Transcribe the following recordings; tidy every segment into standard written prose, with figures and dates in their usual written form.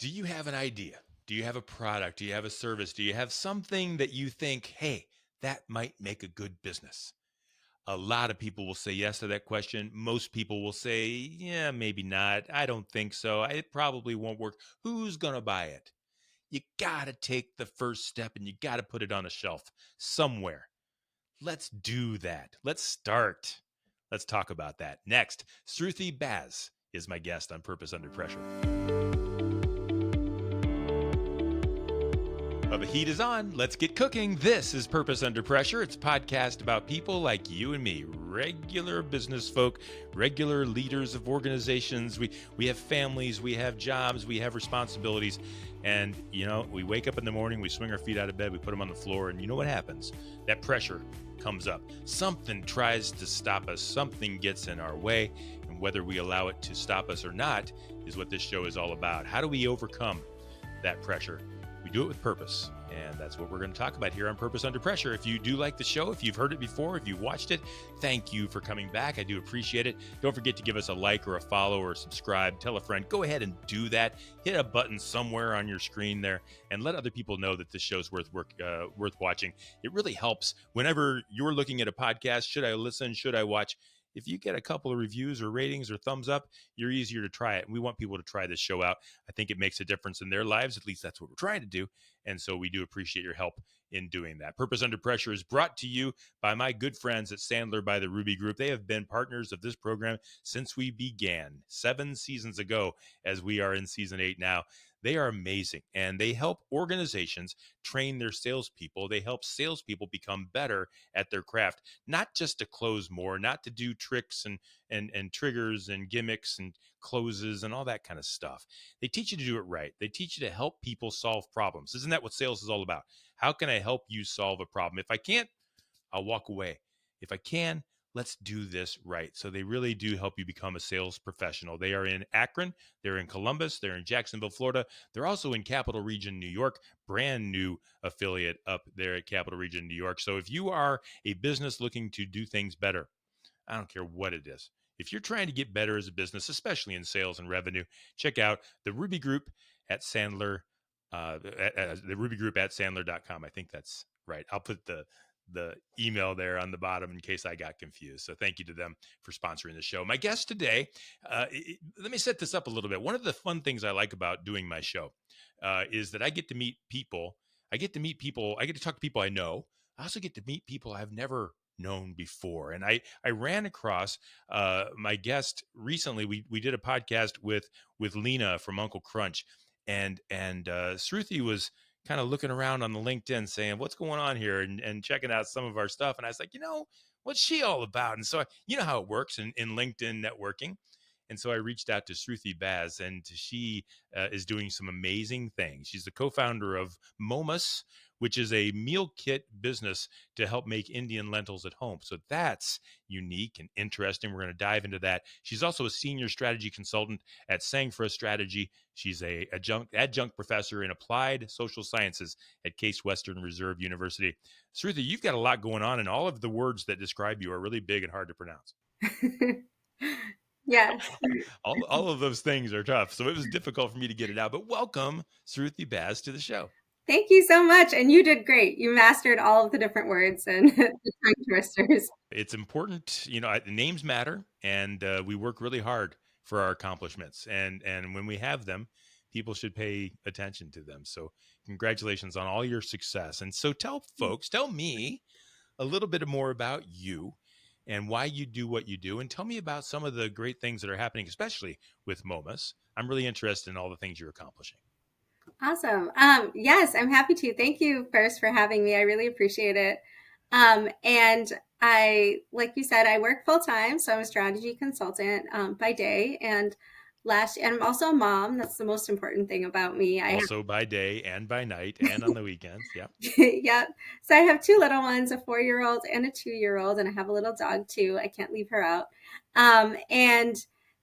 Do you have an idea? Do you have a product? Do you have a service? Do you have something that you think, hey, that might make a good business? A lot of people will say yes to that question. Most people will say, yeah, maybe not. I don't think so. It probably won't work. Who's going to buy it? You got to take the first step and you got to put it on a shelf somewhere. Let's do that. Let's start. Let's talk about that. Next, Sruti Baz is my guest on Purpose Under Pressure. Well, the heat is on. Let's get cooking. This is Purpose Under Pressure. It's a podcast about people like you and me, regular business folk, regular leaders of organizations. We have families, we have jobs, we have responsibilities. And, we wake up in the morning, we swing our feet out of bed, we put them on the floor, and you know what happens? That pressure comes up. Something tries to stop us, something gets in our way. And whether we allow it to stop us or not is what this show is all about. How do we overcome that pressure? We do it with purpose. And that's what we're going to talk about here on Purpose Under Pressure. If you do like the show, if you've heard it before, if you've watched it, thank you for coming back. I do appreciate it. Don't forget to give us a like or a follow or subscribe. Tell a friend. Go ahead and do that. Hit a button somewhere on your screen there and let other people know that this show's worth watching. It really helps whenever you're looking at a podcast. Should I listen? Should I watch? If you get a couple of reviews or ratings or thumbs up, you're easier to try it. And we want people to try this show out. I think it makes a difference in their lives. At least that's what we're trying to do. And so we do appreciate your help in doing that. Purpose Under Pressure is brought to you by my good friends at Sandler by the Ruby Group. They have been partners of this program since we began 7 seasons ago, as we are in season 8 now. They are amazing, and they help organizations train their salespeople. They help salespeople become better at their craft, not just to close more, not to do tricks and triggers and gimmicks and closes and all that kind of stuff. They teach you to do it right. They teach you to help people solve problems. Isn't that what sales is all about? How can I help you solve a problem? If I can't, I'll walk away. If I can, let's do this right. So they really do help you become a sales professional. They are in Akron, they're in Columbus, they're in Jacksonville, Florida. They're also in Capital Region, New York, brand new affiliate up there at Capital Region, New York. So if you are a business looking to do things better, I don't care what it is. If you're trying to get better as a business, especially in sales and revenue, check out the Ruby Group at Sandler, the Ruby Group at Sandler.com. I think that's right. I'll put the email there on the bottom in case I got confused. So thank you to them for sponsoring the show. My guest today, let me set this up a little bit. One of the fun things I like about doing my show is that I get to meet people. I get to talk to people I know. I also get to meet people I've never known before. And I ran across my guest recently. We did a podcast with Lena from Uncle Crunch, and Sruthi was kind of looking around on the LinkedIn saying, what's going on here, and checking out some of our stuff. And I was like, what's she all about? And so, you know how it works in LinkedIn networking. And so I reached out to Sruthi Baz, and she is doing some amazing things. She's the co-founder of Momus, which is a meal kit business to help make Indian lentils at home. So that's unique and interesting. We're going to dive into that. She's also a senior strategy consultant at Sangfra Strategy. She's a adjunct professor in applied social sciences at Case Western Reserve University. Sruthi, you've got a lot going on, and all of the words that describe you are really big and hard to pronounce. Yes. all of those things are tough. So it was difficult for me to get it out. But welcome, Sruthi Baz, to the show. Thank you so much. And you did great. You mastered all of the different words and the tongue twisters. It's important, names matter, and we work really hard for our accomplishments. And when we have them, people should pay attention to them. So congratulations on all your success. And so tell me a little bit more about you and why you do what you do, and tell me about some of the great things that are happening, especially with Momus. I'm really interested in all the things you're accomplishing. Awesome. Yes, I'm happy to. Thank you first for having me. I really appreciate it. And like you said, I work full time. So I'm a strategy consultant by day. And I'm also a mom. That's the most important thing about me. Also by day and by night and on the weekends. Yeah. Yep. So I have two little ones, a 4-year-old and a 2-year-old, and I have a little dog too. I can't leave her out. And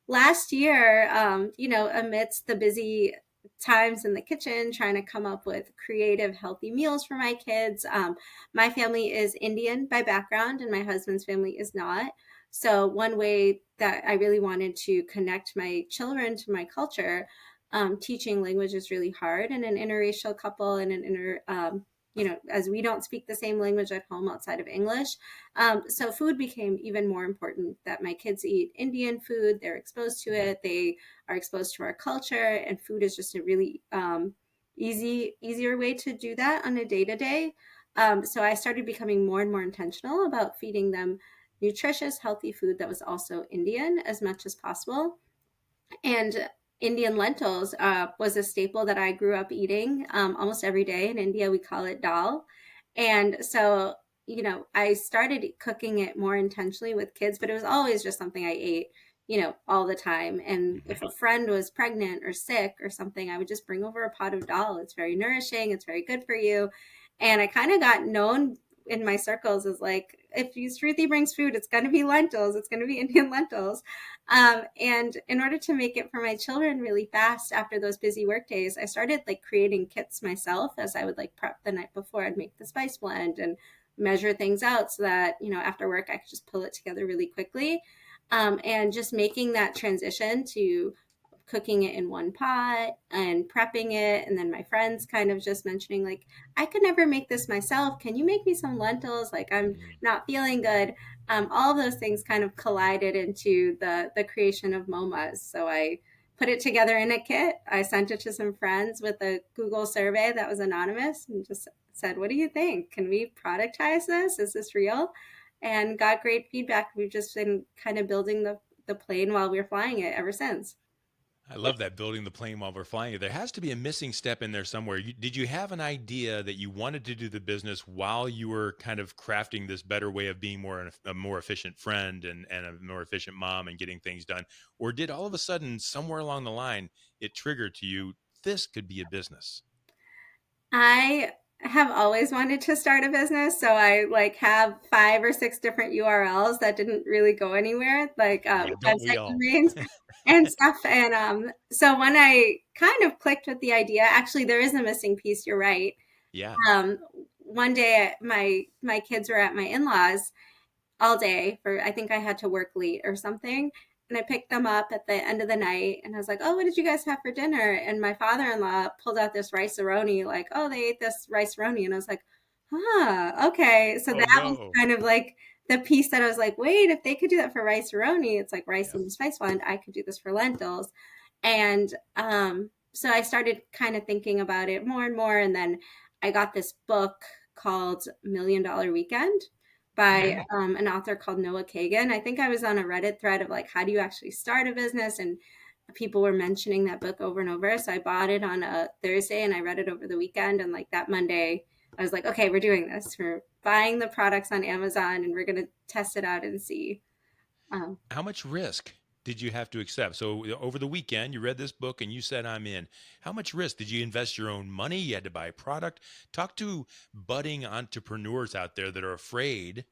last year, amidst the busy times in the kitchen, trying to come up with creative, healthy meals for my kids. My family is Indian by background, and my husband's family is not. So one way that I really wanted to connect my children to my culture teaching language is really hard in an interracial couple and an as we don't speak the same language at home outside of English. So food became even more important, that my kids eat Indian food, they're exposed to it, they are exposed to our culture, and food is just a really easier way to do that on a day to day. So I started becoming more and more intentional about feeding them nutritious, healthy food that was also Indian as much as possible. And Indian lentils was a staple that I grew up eating almost every day. In India, we call it dal. And so, I started cooking it more intentionally with kids, but it was always just something I ate, all the time. And Mhm. if a friend was pregnant or sick or something, I would just bring over a pot of dal. It's very nourishing, it's very good for you. And I kind of got known in my circles as like, if Sruti brings food, it's going to be lentils, it's going to be Indian lentils. And in order to make it for my children really fast after those busy work days, I started like creating kits myself as I would like prep the night before. I'd make the spice blend and measure things out so that, after work, I could just pull it together really quickly. And just making that transition to cooking it in one pot and prepping it. And then my friends kind of just mentioning, like, I could never make this myself. Can you make me some lentils? Like, I'm Mhm. not feeling good. All of those things kind of collided into the creation of MoMAs. So I put it together in a kit. I sent it to some friends with a Google survey that was anonymous and just said, what do you think? Can we productize this? Is this real? And got great feedback. We've just been kind of building the plane while we are flying it ever since. I love that, building the plane while we're flying it. There has to be a missing step in there somewhere. Did you have an idea that you wanted to do the business while you were kind of crafting this better way of being a more efficient friend and a more efficient mom and getting things done? Or did all of a sudden, somewhere along the line, it triggered to you, this could be a business? I have always wanted to start a business, so I like have 5 or 6 different URLs that didn't really go anywhere, like Yeah, don't we website all? domains and stuff. And so when I kind of clicked with the idea, actually there is a missing piece. You're right. Yeah. Um, One day my kids were at my in-laws all day for, I think I had to work late or something. And I picked them up at the end of the night and I was like, oh, what did you guys have for dinner? And my father in law pulled out this rice-a-roni, like, oh, they ate this rice-a-roni. And I was like, okay. So Oh, that was no. kind of like the piece that I was like, wait, if they could do that for rice-a-roni, it's like rice Yeah. and spice blend, I could do this for lentils. And so I started kind of thinking about it more and more. And then I got this book called $1 Million Weekend by Hmm. an author called Noah Kagan. I think I was on a Reddit thread of like, how do you actually start a business? And people were mentioning that book over and over. So I bought it on a Thursday and I read it over the weekend. And like that Monday, I was like, okay, we're doing this. We're buying the products on Amazon and we're going to test it out and see. Um, How much risk did you have to accept? So over the weekend, you read this book and you said, I'm in. How much risk? Did you invest your own money? You had to buy a product? Talk to budding entrepreneurs out there that are afraid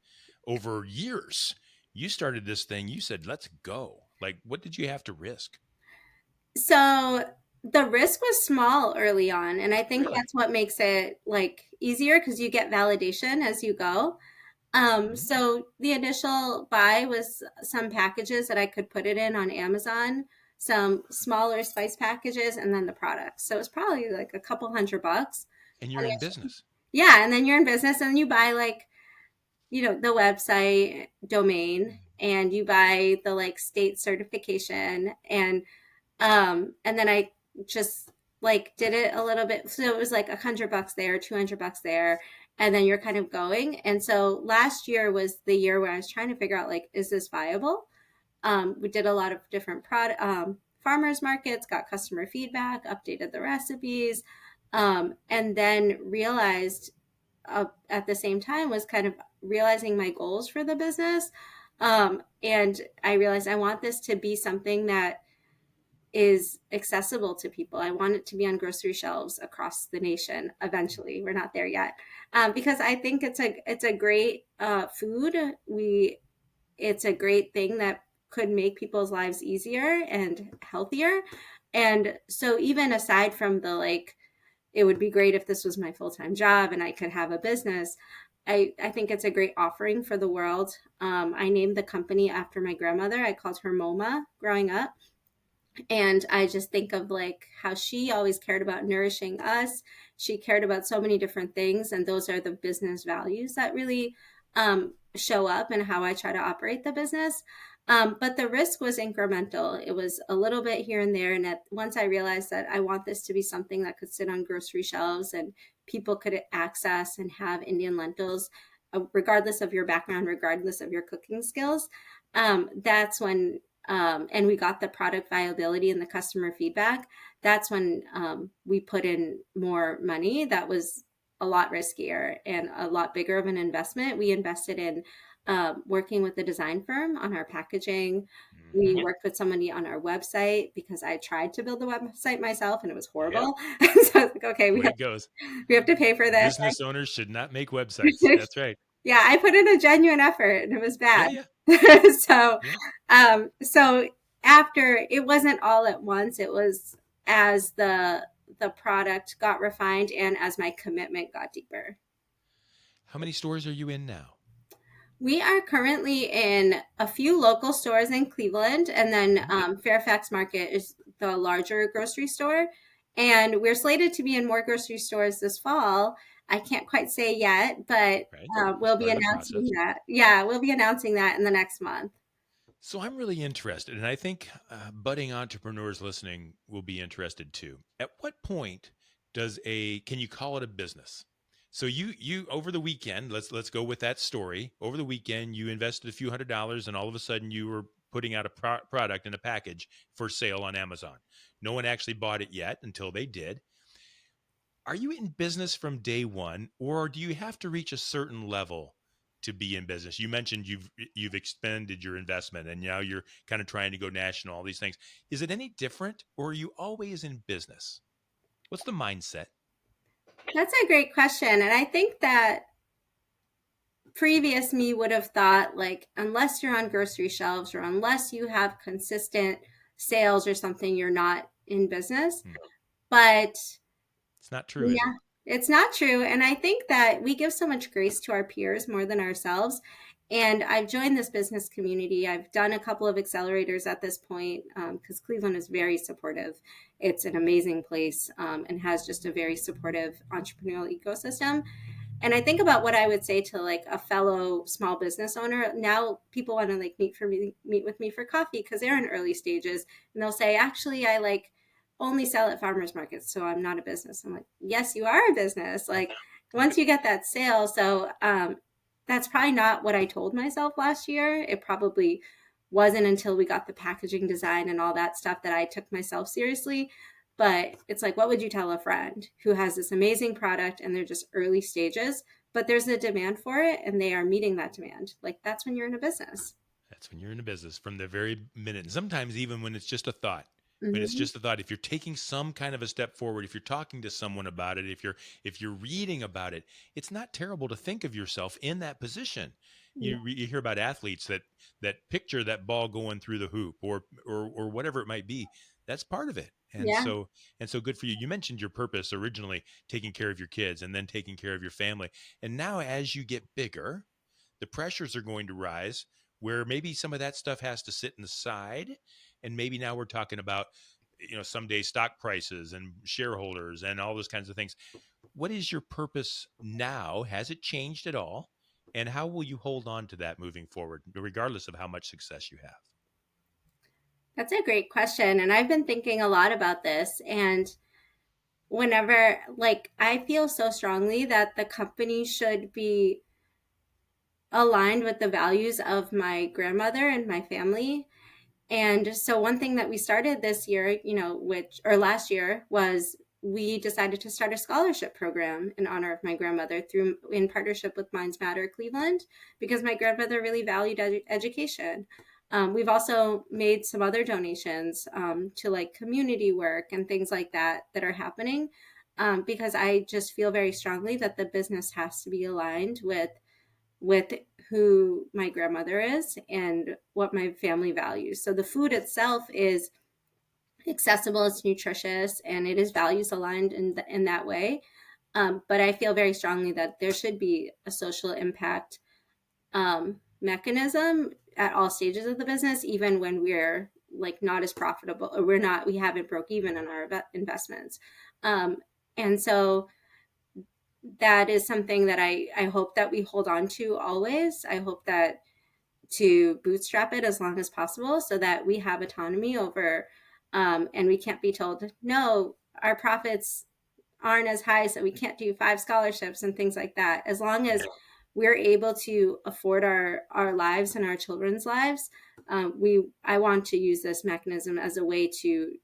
over years. You started this thing, you said, let's go. Like, what did you have to risk? so the risk was small early on. And I think Really? that's what makes it like easier because you get validation as you go. Mhm. So the initial buy was some packages that I could put it in on Amazon, some smaller spice packages, and then the products. So it was probably like a couple $100. And you're in business. Yeah, and then you're in business and you buy like, the website domain and you buy the like state certification and then I just like did it a little bit. So it was like $100 there, $200 there, and then you're kind of going. And so last year was the year where I was trying to figure out like, is this viable? We did a lot of different product farmers markets, got customer feedback, updated the recipes, and then realized at the same time was kind of realizing my goals for the business. And I realized I want this to be something that is accessible to people. I want it to be on grocery shelves across the nation. Eventually, we're not there yet, because I think it's a great food. It's a great thing that could make people's lives easier and healthier. And so, even aside from the like, it would be great if this was my full time job and I could have a business. I think it's a great offering for the world. I named the company after my grandmother. I called her MoMA growing up And I just think of like how she always cared about nourishing us. She cared about so many different things. And those are the business values that really show up in how I try to operate the business. But the risk was incremental. It was a little bit here and there. And once I realized that I want this to be something that could sit on grocery shelves and people could access and have Indian lentils, regardless of your background, regardless of your cooking skills, that's when and we got the product viability and the customer feedback. That's when we put in more money. That was a lot riskier and a lot bigger of an investment. We invested in working with a design firm on our packaging. We Hmm. worked with somebody on our website because I tried to build the website myself and it was Yep. horrible. So I was like, okay, The way it goes. we have to pay for this. Business owners should not make websites. That's right. Yeah, I put in a genuine effort and it was Yeah, bad. yeah, so, yeah. so after it wasn't all at once, it was as the product got refined and as my commitment got deeper. How many stores are you in now? We are currently in a few local stores in Cleveland, and then Hmm. Fairfax Market is the larger grocery store. And we're slated to be in more grocery stores this fall. I can't quite say yet, but Right. That's we'll be part of the announcing process. that. Yeah, we'll be announcing that in the next month. So I'm really interested, and I think budding entrepreneurs listening will be interested too. At what point can you call it a business? So you over the weekend, let's go with that story. Over the weekend, you invested a few $100s, and all of a sudden, you were putting out a product in a package for sale on Amazon. No one actually bought it yet until they did. Are you in business from day one, or do you have to reach a certain level to be in business? You mentioned you've expended your investment and now you're kind of trying to go national, all these things. Is it any different, or are you always in business? What's the mindset? That's a great question. And I think that previous me would have thought, like, unless you're on grocery shelves or unless you have consistent sales or something, you're not in business. Hmm. But It's not true, is yeah, it? it's not true. And I think that we give so much grace to our peers more than ourselves. And I've joined this business community. I've done a couple of accelerators at this point because Cleveland is very supportive. It's an amazing place and has just a very supportive entrepreneurial ecosystem. And I think about what I would say to like a fellow small business owner. Now people want to like meet with me for coffee because they're in early stages, and they'll say, "Actually, I like only sell at farmers markets, so I'm not a business." I'm like, "Yes, you are a business. Like once you get that sale." So that's probably not what I told myself last year. It probably wasn't until we got the packaging design and all that stuff that I took myself seriously. But it's like, what would you tell a friend who has this amazing product and they're just early stages, but there's a demand for it and they are meeting that demand? Like, that's when you're in a business. That's when you're in a business from the very minute. And sometimes even when it's just a thought. When it's Mm-hmm. just a thought, if you're taking some kind of a step forward, if you're talking to someone about it, if you're reading about it, it's not terrible to think of yourself in that position. Yeah. You hear about athletes that picture that ball going through the hoop or whatever it might be. That's part of it. Yeah. And so good for you. You mentioned your purpose originally, taking care of your kids and then taking care of your family. And now as you get bigger, the pressures are going to rise where maybe some of that stuff has to sit in the side, and maybe now we're talking about someday stock prices and shareholders and all those kinds of things. What is your purpose now? Has it changed at all? And how will you hold on to that moving forward, regardless of how much success you have? That's a great question. And I've been thinking a lot about this. And whenever, like, I feel so strongly that the company should be aligned with the values of my grandmother and my family. And so one thing that we started this year, or last year, was we decided to start a scholarship program in honor of my grandmother through in partnership with Minds Matter Cleveland, because my grandmother really valued education. We've also made some other donations to like community work and things like that that are happening because I just feel very strongly that the business has to be aligned with who my grandmother is and what my family values. So the food itself is accessible, it's nutritious, and it is values aligned in that way. But I feel very strongly that there should be a social impact mechanism at all stages of the business, even when we're like not as profitable, or we haven't broke even on our investments. Um, and so that is something that I hope that we hold on to always. I hope that to bootstrap it as long as possible so that we have autonomy over, and we can't be told, no, our profits aren't as high, so we can't do 5 scholarships and things like that. As long as we're able to afford our lives and our children's lives, I want to use this mechanism as a way to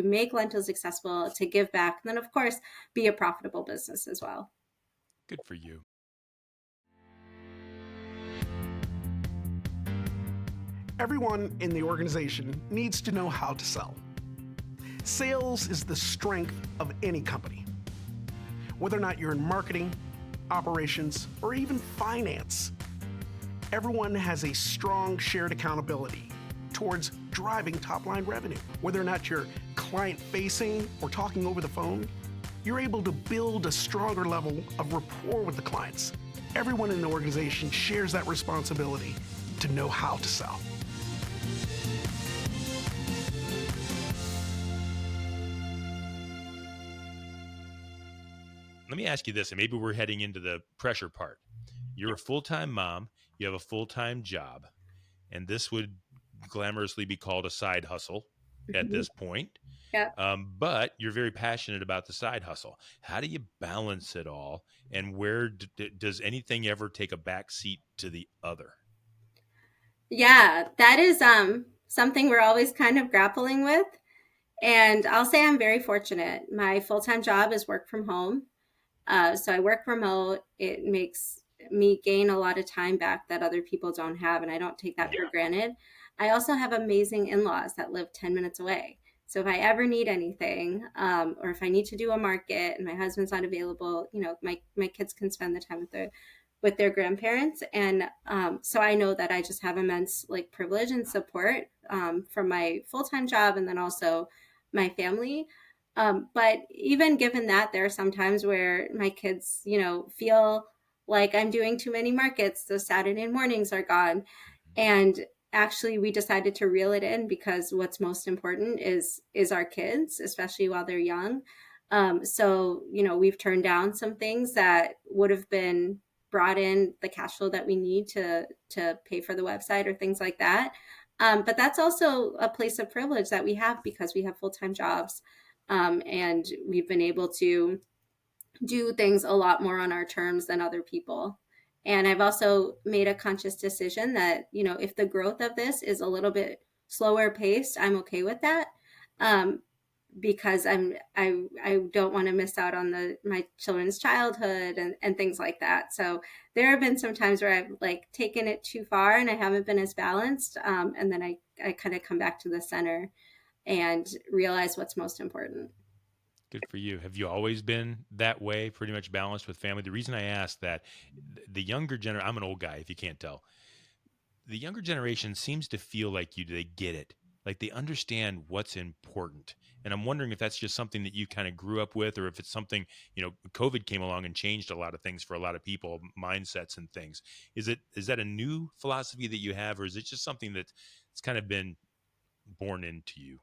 make lentils accessible, to give back, and then of course be a profitable business as well. Good for you. Everyone in the organization needs to know how to sell. Sales is the strength of any company. Whether or not you're in marketing, operations, or even finance, everyone has a strong shared accountability towards driving top-line revenue. Whether or not you're client-facing or talking over the phone, you're able to build a stronger level of rapport with the clients. Everyone in the organization shares that responsibility to know how to sell. Let me ask you this, and maybe we're heading into the pressure part. You're a full-time mom, you have a full-time job, and this would glamorously be called a side hustle at Mhm. this point. Yeah. But you're very passionate about the side hustle. How do you balance it all? And where does anything ever take a back seat to the other? Yeah, that is something we're always kind of grappling with. And I'll say I'm very fortunate. My full-time job is work from home. So I work remote. It makes me gain a lot of time back that other people don't have, and I don't take that Yeah. for granted. I also have amazing in-laws that live 10 minutes away. So if I ever need anything, or if I need to do a market and my husband's not available, my kids can spend the time with their grandparents. And so I know that I just have immense like privilege and support from my full-time job, and then also my family. But even given that, there are some times where my kids, feel like I'm doing too many markets. Those Saturday mornings are gone. And actually we decided to reel it in because what's most important is our kids, especially while they're young. So we've turned down some things that would have been brought in the cash flow that we need to pay for the website or things like that. But that's also a place of privilege that we have because we have full-time jobs, and we've been able to do things a lot more on our terms than other people. And I've also made a conscious decision that, if the growth of this is a little bit slower paced, I'm okay with that. Because I don't want to miss out on my children's childhood and things like that. So there have been some times where I've like taken it too far and I haven't been as balanced. And then I kind of come back to the center and realize what's most important. Good for you. Have you always been that way, pretty much balanced with family? The reason I ask that, the younger generation, I'm an old guy, if you can't tell. The younger generation seems to feel like they get it, like they understand what's important. And I'm wondering if that's just something that you kind of grew up with, or if it's something, COVID came along and changed a lot of things for a lot of people, mindsets and things. Is that a new philosophy that you have, or is it just something that's kind of been born into you?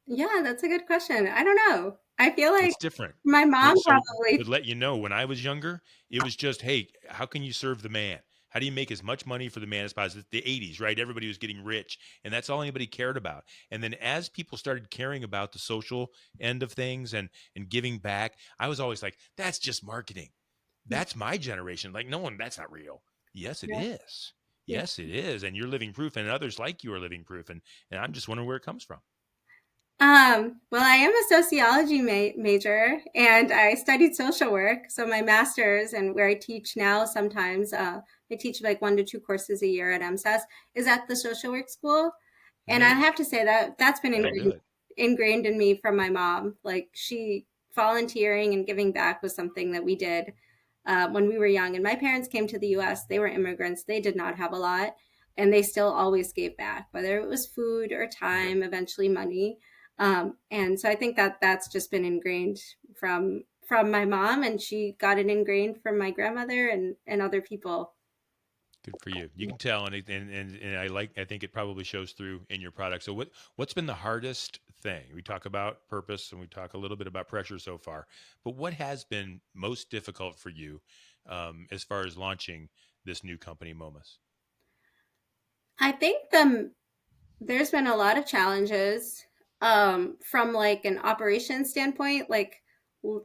Yeah, that's a good question. I don't know. I feel like It's different. my mom So to probably. let you know, when I was younger, it was just, hey, how can you serve the man? How do you make as much money for the man as possible? The 80s, right? Everybody was getting rich, and that's all anybody cared about. And then as people started caring about the social end of things and giving back, I was always like, that's just marketing. That's my generation. Like, no one, that's not real. Yes, it Yeah, is. yeah. Yes, it is. And you're living proof, and others like you are living proof. And I'm just wondering where it comes from. Well, I am a sociology major and I studied social work. So my master's and where I teach now, sometimes I teach like 1 to 2 courses a year at MSAS, is at the social work school. And I Mm-hmm. have to say that that's been Very good. ingrained in me from my mom. Like she volunteering and giving back was something that we did when we were young. And my parents came to the U.S. They were immigrants. They did not have a lot, and they still always gave back, whether it was food or Yep. time, eventually money. And so I think that that's just been ingrained from my mom, and she got it ingrained from my grandmother and other people. Good for you. You can tell, and I think it probably shows through in your product. So what's been the hardest thing? We talk about purpose and we talk a little bit about pressure so far, but what has been most difficult for you as far as launching this new company, Momus? I think there's been a lot of challenges from like an operations standpoint. Like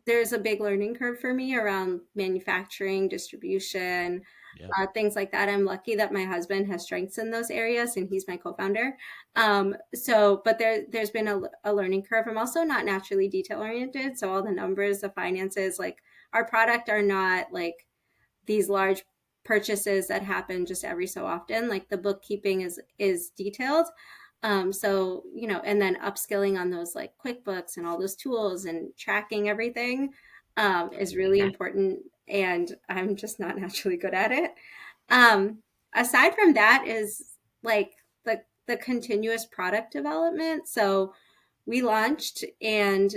there's a big learning curve for me around manufacturing, distribution, Yeah. things like that. I'm lucky that my husband has strengths in those areas and he's my co-founder. But there's been a learning curve. I'm also not naturally detail oriented. So all the numbers, the finances, like our product are not like these large purchases that happen just every so often. Like the bookkeeping is detailed. So and then upskilling on those like QuickBooks and all those tools and tracking everything is really important. And I'm just not naturally good at it. Um, Aside from that is like the continuous product development. So we launched and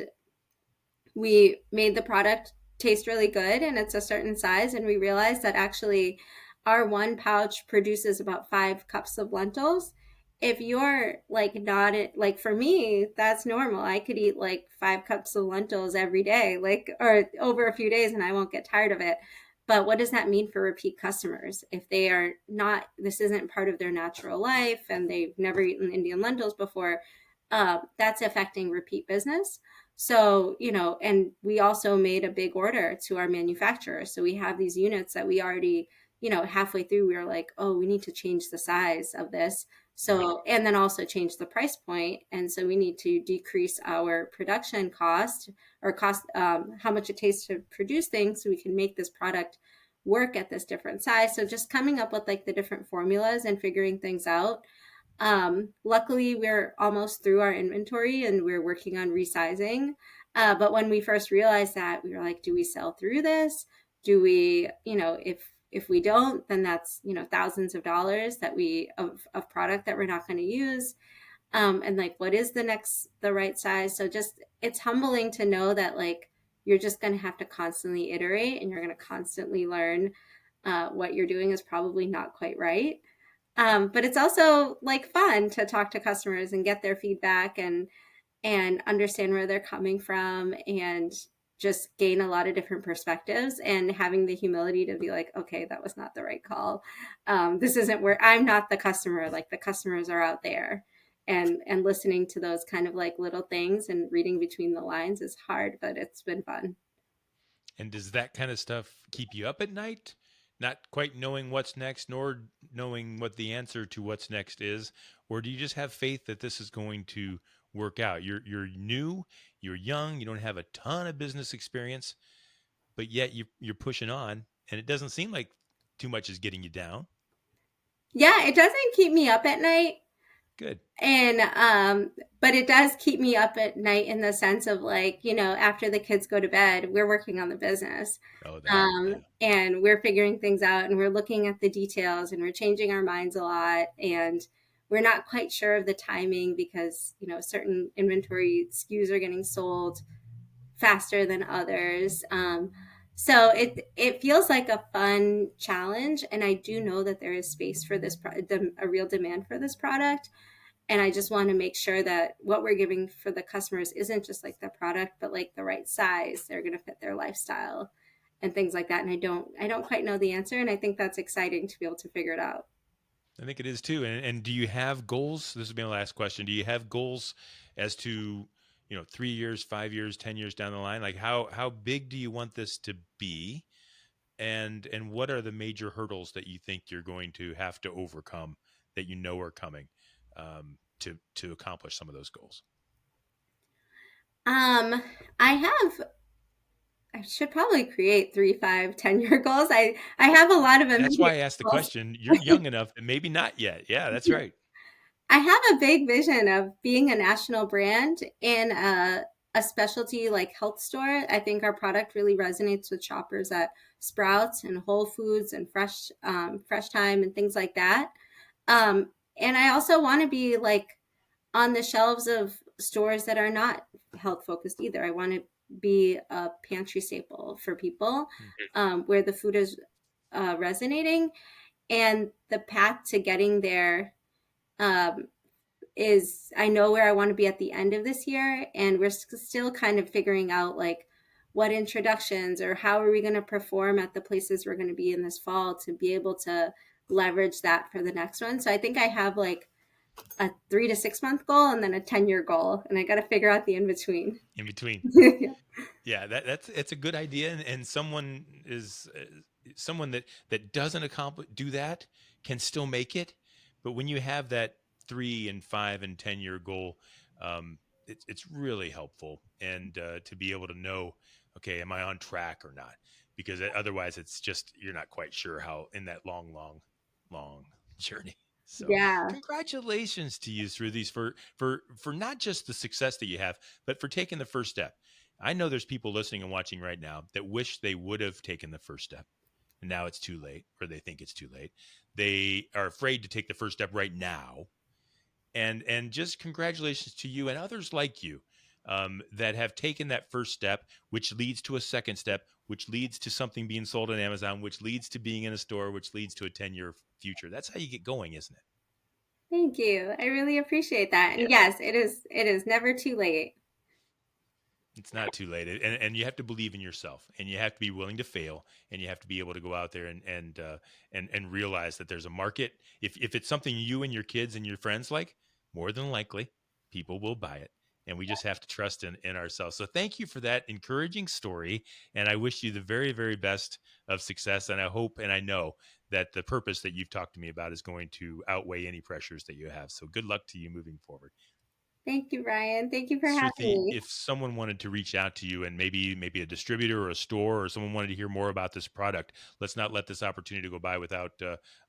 we made the product taste really good and it's a certain size, and we realized that actually our one pouch produces about 5 cups of lentils. If you're like not like for me, that's normal. I could eat like 5 cups of lentils every day, like or over a few days, and I won't get tired of it. But what does that mean for repeat customers if they are not, this isn't part of their natural life and they've never eaten Indian lentils before? That's affecting repeat business. So, and we also made a big order to our manufacturer. So we have these units that we already, halfway through, we were like, oh, we need to change the size of this. So, and then also change the price point. And so we need to decrease our production cost or cost, how much it takes to produce things so we can make this product work at this different size. So just coming up with like the different formulas and figuring things out. Luckily, we're almost through our inventory and we're working on resizing. But when we first realized that, we were like, do we sell through this? Do we, if we don't, then that's, thousands of dollars that of product that we're not going to use. And like, what is the right size? So just, it's humbling to know that like, you're just going to have to constantly iterate and you're going to constantly learn what you're doing is probably not quite right. But it's also like fun to talk to customers and get their feedback and understand where they're coming from and just gain a lot of different perspectives and having the humility to be like, okay, that was not the right call. This isn't where I'm not the customer. Like the customers are out there, and listening to those kind of like little things and reading between the lines is hard, but it's been fun. And does that kind of stuff keep you up at night? Not quite knowing what's next, nor knowing what the answer to what's next is, or do you just have faith that this is going to work out? You're new, you're young, you don't have a ton of business experience, but yet you're pushing on, and it doesn't seem like too much is getting you down. Yeah, it doesn't keep me up at night. Good. And but it does keep me up at night in the sense of like, after the kids go to bed, we're working on the business. Oh, that. Yeah. And we're figuring things out and we're looking at the details and we're changing our minds a lot, and we're not quite sure of the timing because, certain inventory SKUs are getting sold faster than others. So it feels like a fun challenge, and I do know that there is space for this a real demand for this product, and I just want to make sure that what we're giving for the customers isn't just like the product, but like the right size. They're going to fit their lifestyle and things like that. And I don't quite know the answer. And I think that's exciting to be able to figure it out. I think it is too. And do you have goals? This will be my last question. Do you have goals as to 3 years, 5 years, 10 years down the line? Like how big do you want this to be? And what are the major hurdles that you think you're going to have to overcome that are coming to accomplish some of those goals? Um, I have I should probably create 3, 5, 10 year goals. I have a lot of That's why immediate I asked the goals. question. You're young enough that maybe not yet. Yeah, that's right. I have a big vision of being a national brand in a specialty like health store. I think our product really resonates with shoppers at Sprouts and Whole Foods and Fresh Time and things like that. And I also want to be like on the shelves of stores that are not health focused either. I want to be a pantry staple for people, Hmm. where the food is resonating. And the path to getting there um, is, I know where I want to be at the end of this year, and we're still kind of figuring out like what introductions or how are we going to perform at the places we're going to be in this fall to be able to leverage that for the next one. So I think I have like a 3 to 6 month goal and then a 10-year goal, and I got to figure out the in between. In between. Yeah. Yeah, it's a good idea, and someone that doesn't do that can still make it. But when you have that 3 and 5 and 10 year goal, it's really helpful, and to be able to know, okay, am I on track or not? Because otherwise, it's just you're not quite sure how in that long journey. So, Yeah. congratulations to you through these for not just the success that you have, but for taking the first step. I know there's people listening and watching right now that wish they would have taken the first step. And now it's too late, or they think it's too late. They are afraid to take the first step right now. And just congratulations to you and others like you that have taken that first step, which leads to a second step, which leads to something being sold on Amazon, which leads to being in a store, which leads to a 10-year future. That's how you get going, isn't it? Thank you. I really appreciate that. And Yeah. yes, it is never too late. It's not too late, and you have to believe in yourself, and you have to be willing to fail, and you have to be able to go out there and realize that there's a market. If it's something you and your kids and your friends like, more than likely, people will buy it, and we just have to trust in ourselves. So thank you for that encouraging story, and I wish you the very, very best of success. And I hope and I know that the purpose that you've talked to me about is going to outweigh any pressures that you have. So good luck to you moving forward. Thank you, Ryan. Thank you for having Sruthi, me. if someone wanted to reach out to you and maybe a distributor or a store or someone wanted to hear more about this product, let's not let this opportunity go by without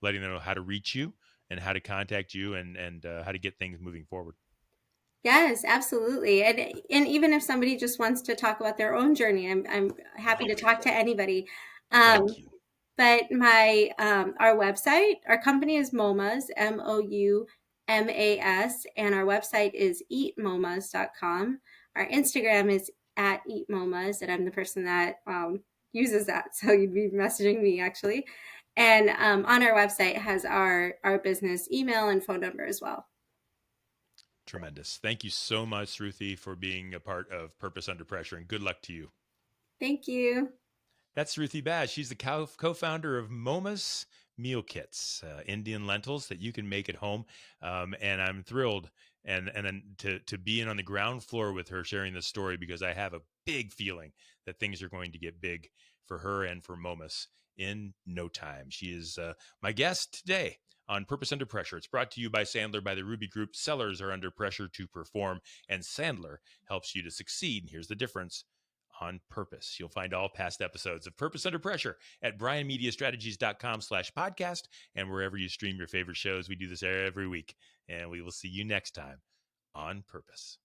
letting them know how to reach you and how to contact you and how to get things moving forward. Yes, absolutely. And even if somebody just wants to talk about their own journey, I'm happy to talk to anybody. Um, Thank you. but my our website, our company is MOMAS, MOUMAS, and our website is eatmomas.com. Our Instagram is at eatmomas, and I'm the person that uses that, so you'd be messaging me actually. And on our website has our business email and phone number as well. Tremendous. Thank you so much, Sruthi, for being a part of Purpose Under Pressure, and good luck to you. Thank you. That's Sruthi Baz. She's the co-founder of Moma's Meal Kits, Indian lentils that you can make at home. And I'm thrilled and then to be in on the ground floor with her sharing this story, because I have a big feeling that things are going to get big for her and for Momas in no time. She is my guest today on Purpose Under Pressure. It's brought to you by Sandler, by the Ruby Group. Sellers are under pressure to perform, and Sandler helps you to succeed. And here's the difference: on purpose. You'll find all past episodes of Purpose Under Pressure at brianmediastrategies.com/podcast and wherever you stream your favorite shows. We do this every week, and we will see you next time on Purpose.